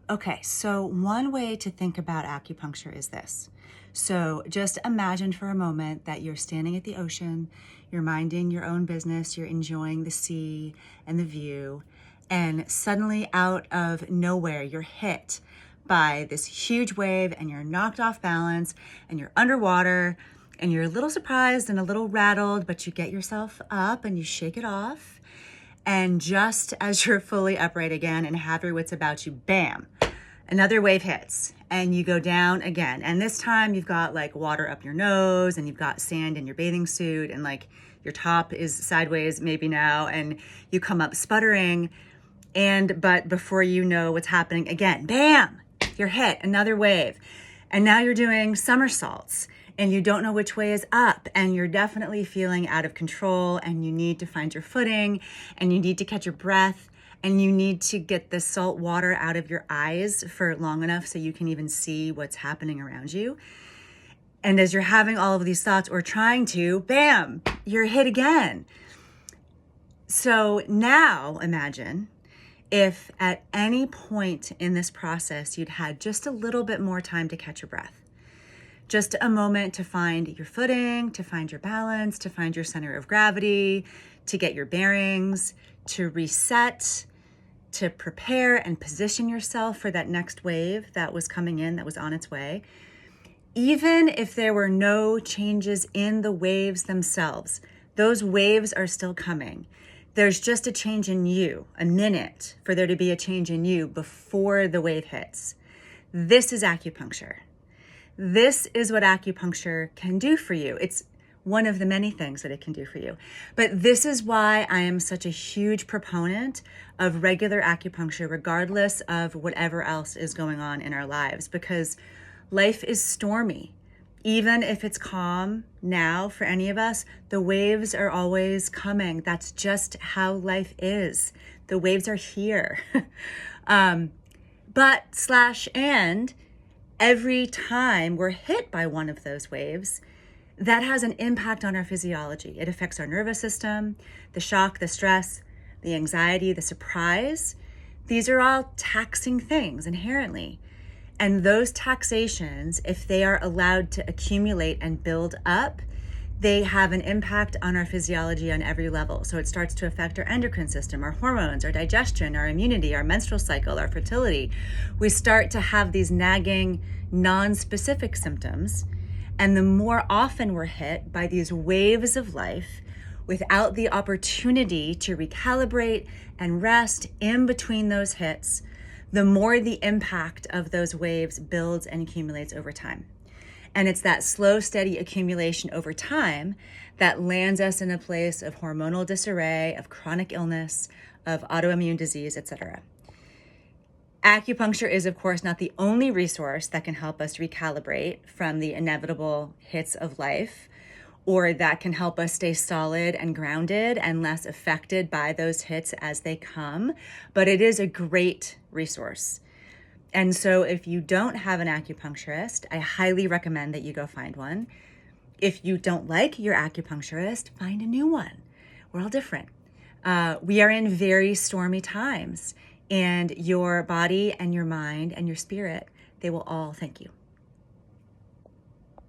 Okay, so one way to think about acupuncture is this. So just imagine for a moment that you're standing at the ocean, you're minding your own business, you're enjoying the sea and the view, and suddenly out of nowhere, you're hit by this huge wave and you're knocked off balance and you're underwater and you're a little surprised and a little rattled, but you get yourself up and you shake it off. And just as you're fully upright again and have your wits about you, bam, another wave hits and you go down again. And this time you've got like water up your nose and you've got sand in your bathing suit and like your top is sideways maybe now and you come up sputtering. But before you know what's happening again, bam, you're hit, another wave. And now you're doing somersaults and you don't know which way is up and you're definitely feeling out of control and you need to find your footing and you need to catch your breath and you need to get the salt water out of your eyes for long enough so you can even see what's happening around you. And as you're having all of these thoughts or trying to, bam, you're hit again. So now imagine if at any point in this process you'd had just a little bit more time to catch your breath. Just a moment to find your footing, to find your balance, to find your center of gravity, to get your bearings, to reset, to prepare and position yourself for that next wave that was coming in, that was on its way. Even if there were no changes in the waves themselves, those waves are still coming. There's just a change in you, a minute for there to be a change in you before the wave hits. This is acupuncture. This is what acupuncture can do for you. It's one of the many things that it can do for you. But this is why I am such a huge proponent of regular acupuncture, regardless of whatever else is going on in our lives, because life is stormy. Even if it's calm now for any of us, the waves are always coming. That's just how life is. The waves are here. And every time we're hit by one of those waves, that has an impact on our physiology. It affects our nervous system, the shock, the stress, the anxiety, the surprise. These are all taxing things inherently. And those taxations, if they are allowed to accumulate and build up, they have an impact on our physiology on every level. So it starts to affect our endocrine system, our hormones, our digestion, our immunity, our menstrual cycle, our fertility. We start to have these nagging, non-specific symptoms. And the more often we're hit by these waves of life without the opportunity to recalibrate and rest in between those hits, the more the impact of those waves builds and accumulates over time. And it's that slow, steady accumulation over time that lands us in a place of hormonal disarray, of chronic illness, of autoimmune disease, etc. Acupuncture is, of course, not the only resource that can help us recalibrate from the inevitable hits of life, or that can help us stay solid and grounded and less affected by those hits as they come. But it is a great resource. And so if you don't have an acupuncturist, I highly recommend that you go find one. If you don't like your acupuncturist, find a new one. We're all different. We are in very stormy times, and your body and your mind and your spirit, they will all thank you.